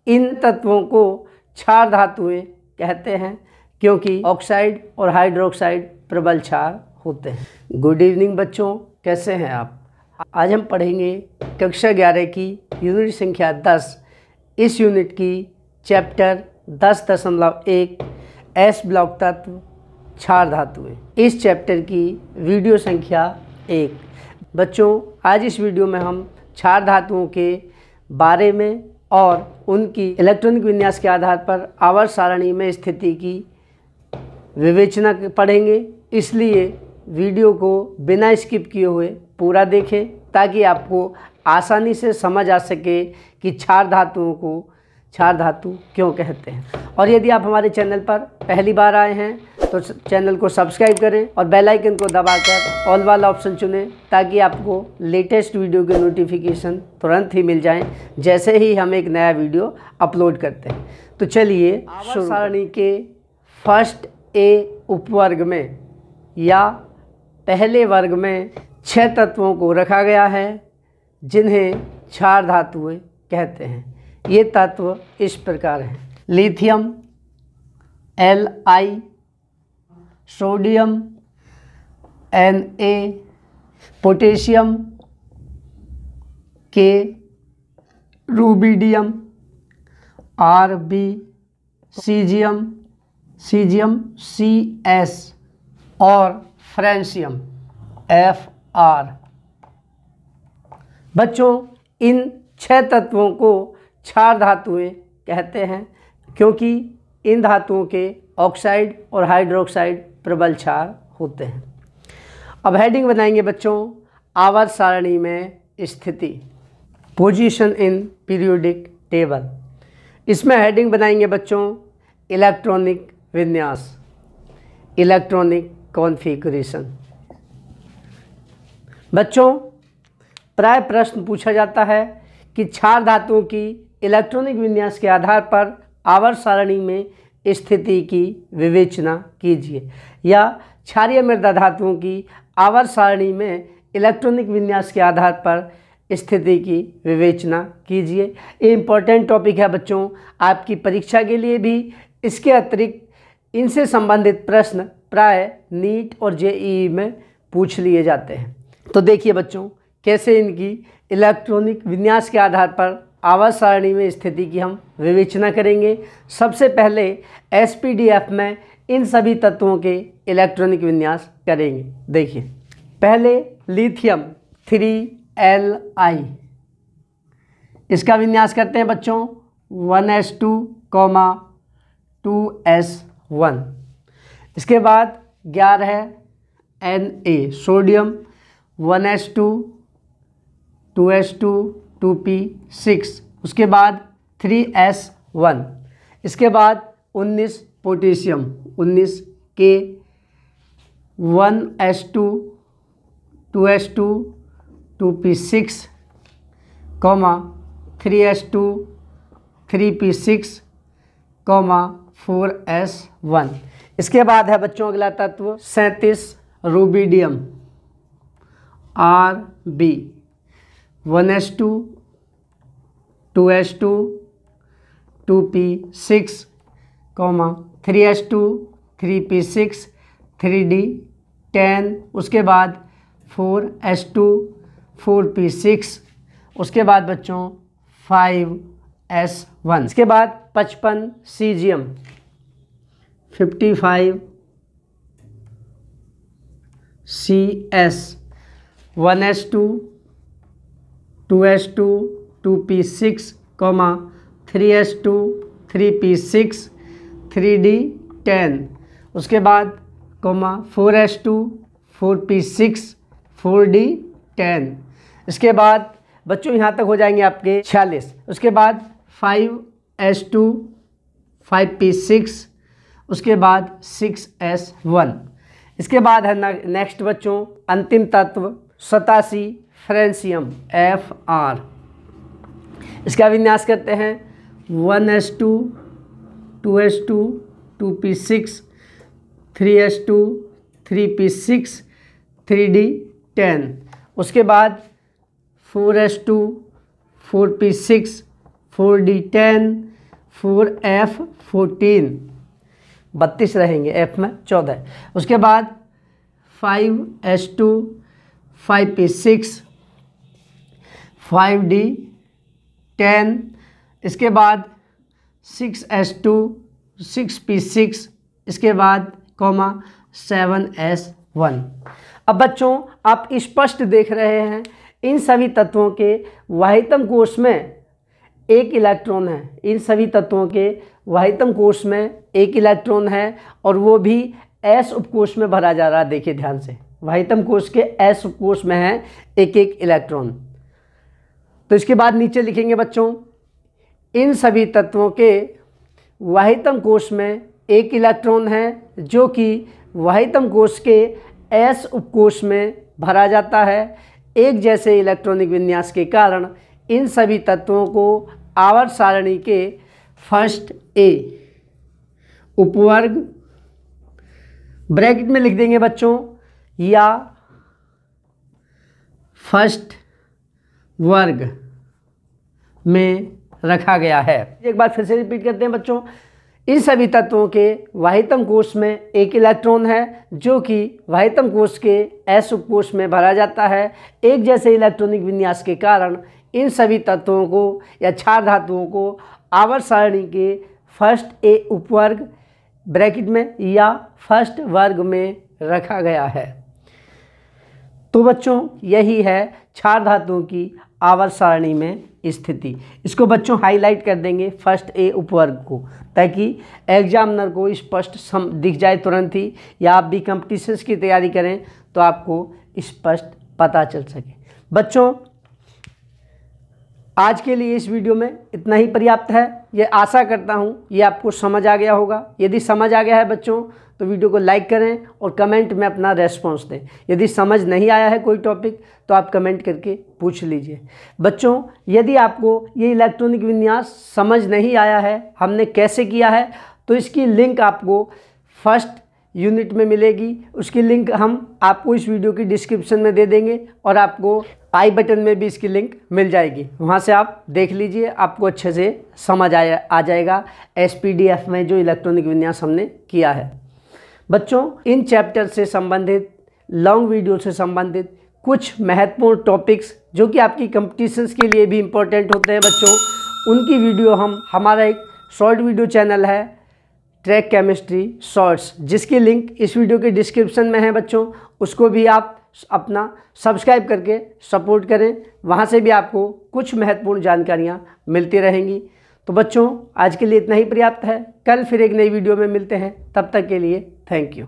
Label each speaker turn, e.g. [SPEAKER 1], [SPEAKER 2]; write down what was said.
[SPEAKER 1] इन तत्वों को क्षार धातुएं कहते हैं क्योंकि ऑक्साइड और हाइड्रोक्साइड प्रबल क्षार होते हैं। गुड इवनिंग बच्चों, कैसे हैं आप? आज हम पढ़ेंगे कक्षा 11 की यूनिट संख्या 10। इस यूनिट की चैप्टर 10.1 एस ब्लॉक तत्व क्षार धातुएं। इस चैप्टर की वीडियो संख्या 1। बच्चों, आज इस वीडियो में हम क्षार धातुओं के बारे में और उनकी इलेक्ट्रॉनिक विन्यास के आधार पर आवर्त सारणी में स्थिति की विवेचना पढ़ेंगे। इसलिए वीडियो को बिना स्किप किए हुए पूरा देखें ताकि आपको आसानी से समझ आ सके कि क्षार धातुओं को क्षार धातु क्यों कहते हैं। और यदि आप हमारे चैनल पर पहली बार आए हैं तो चैनल को सब्सक्राइब करें और बेल आइकन को दबाकर ऑल वाला ऑप्शन चुनें ताकि आपको लेटेस्ट वीडियो के नोटिफिकेशन तुरंत ही मिल जाएं जैसे ही हम एक नया वीडियो अपलोड करते हैं। तो चलिए, आवर्त सारणी के फर्स्ट ए उपवर्ग में या पहले वर्ग में 6 तत्वों को रखा गया है जिन्हें क्षार धातुएं कहते हैं। ये तत्व इस प्रकार हैं: lithium Li, sodium Na, potassium K, rubidium Rb, caesium Cs और फ्रेंशियम Fr। बच्चों, इन 6 तत्वों को क्षार धातुएं कहते हैं क्योंकि इन धातुओं के ऑक्साइड और हाइड्रोक्साइड प्रबल क्षार होते हैं। अब हेडिंग बनाएंगे बच्चों, आवर्त सारणी में स्थिति, पोजीशन इन पीरियोडिक टेबल। इसमें हेडिंग बनाएंगे बच्चों, इलेक्ट्रॉनिक विन्यास, इलेक्ट्रॉनिक कॉन्फ़िगरेशन। बच्चों, प्राय प्रश्न पूछा जाता है कि क्षार धातुओं की इलेक्ट्रॉनिक विन्यास के आधार पर आवर्त सारणी में स्थिति की विवेचना कीजिए, या क्षारीय मृदा धातुओं की आवर्त सारणी में इलेक्ट्रॉनिक विन्यास के आधार पर स्थिति की विवेचना कीजिए। ये इम्पोर्टेंट टॉपिक है बच्चों आपकी परीक्षा के लिए भी। इसके अतिरिक्त इनसे संबंधित प्रश्न प्राय नीट और जेईई में पूछ लिए जाते हैं। तो देखिए बच्चों, कैसे इनकी इलेक्ट्रॉनिक विन्यास के आधार पर आवर्त सारणी में स्थिति की हम विवेचना करेंगे। सबसे पहले एसपीडीएफ में इन सभी तत्वों के इलेक्ट्रॉनिक विन्यास करेंगे। देखिए, पहले लिथियम 3Li, इसका विन्यास करते हैं बच्चों 1s2, 2s1। इसके बाद 11 Na, sodium 1s2, 2s2, 2p6। उसके बाद 3s1। इसके बाद 19 potassium 19K, 1s2, 2s2, 2p6, 3s2, 3p6, 4s1। इसके बाद है बच्चों अगला तत्व 37 rubidium Rb, 1s2, 2s2, 2p6, 3s2, 3p6, 3d10। उसके बाद 4s2, 4p6। उसके बाद बच्चों 5s1। इसके बाद 55 caesium 55 Cs, 1s2, 2s2, 2p6, 3s2, 3p6, 3d10। उसके बाद 4s2, 4p6, 4d10। इसके बाद बच्चों यहाँ तक हो जाएंगे आपके 46। उसके बाद 5s2, 5p6। उसके बाद 6s1। इसके बाद है नेक्स्ट बच्चों अंतिम तत्व 87 फ्रेंशियम Fr। इसका विन्यास करते हैं 1s2, 2s2, 2p6, 3s2, 3p6, 3d10। उसके बाद 4s2, 4p6, 4d10, 4F14 32 रहेंगे, F में 14। उसके बाद 5S2 5P6 5D 10। इसके बाद 6S2 6P6, इसके बाद 7S1। अब बच्चों आप स्पष्ट देख रहे हैं इन सभी तत्वों के वाहितम कोश में एक इलेक्ट्रॉन है। इन सभी तत्वों के वाहितम कोश में एक इलेक्ट्रॉन है और वो भी S उपकोश में भरा जा रहा है। देखिए ध्यान से, वाहितम कोश के S उपकोश में है एक एक इलेक्ट्रॉन। तो इसके बाद नीचे लिखेंगे बच्चों, इन सभी तत्वों के वाहितम कोश में एक इलेक्ट्रॉन है जो कि वाहितम कोश के S उपकोश में भरा जाता है। एक जैसे इलेक्ट्रॉनिक विन्यास के कारण इन सभी तत्वों को आवर्त सारणी के फर्स्ट A उपवर्ग ब्रैकेट में लिख देंगे बच्चों, या फर्स्ट वर्ग में रखा गया है। एक बार फिर से रिपीट करते हैं बच्चों, इन सभी तत्वों के वाहितम कोश में एक इलेक्ट्रॉन है जो कि वाहितम कोश के S उपकोश में भरा जाता है। एक जैसे इलेक्ट्रॉनिक विन्यास के कारण इन सभी तत्वों को या क्षार धातुओं को आवर्त सारणी के फर्स्ट A उपवर्ग ब्रैकेट में या फर्स्ट वर्ग में रखा गया है। तो बच्चों यही है क्षार धातुओं की आवर्त सारणी में स्थिति। इसको बच्चों हाईलाइट कर देंगे फर्स्ट A उपवर्ग को, ताकि एग्जामिनर को स्पष्ट दिख जाए तुरंत ही, या आप भी कंपटीशंस की तैयारी करें तो आपको स्पष्ट पता चल सके। बच्चों आज के लिए इस वीडियो में इतना ही पर्याप्त है। ये आशा करता हूँ ये आपको समझ आ गया होगा। यदि समझ आ गया है बच्चों तो वीडियो को लाइक करें और कमेंट में अपना रेस्पॉन्स दें। यदि समझ नहीं आया है कोई टॉपिक तो आप कमेंट करके पूछ लीजिए। बच्चों यदि आपको ये इलेक्ट्रॉनिक विन्यास समझ नहीं आया है हमने कैसे किया है, तो इसकी लिंक आपको फर्स्ट यूनिट में मिलेगी। उसकी लिंक हम आपको इस वीडियो की डिस्क्रिप्शन में दे देंगे और आपको आई बटन में भी इसकी लिंक मिल जाएगी। वहाँ से आप देख लीजिए, आपको अच्छे से समझ आ जाएगा SPDF में जो इलेक्ट्रॉनिक विन्यास हमने किया है। बच्चों इन चैप्टर से संबंधित, लॉन्ग वीडियो से संबंधित कुछ महत्वपूर्ण टॉपिक्स जो कि आपकी कंपटीशंस के लिए भी इम्पोर्टेंट होते हैं बच्चों, उनकी वीडियो हमारा एक शॉर्ट वीडियो चैनल है ट्रैक केमिस्ट्री शॉर्ट्स, जिसकी लिंक इस वीडियो के डिस्क्रिप्शन में है बच्चों। उसको भी आप अपना सब्सक्राइब करके सपोर्ट करें, वहाँ से भी आपको कुछ महत्वपूर्ण जानकारियाँ मिलती रहेंगी। तो बच्चों आज के लिए इतना ही पर्याप्त है। कल फिर एक नई वीडियो में मिलते हैं, तब तक के लिए थैंक यू।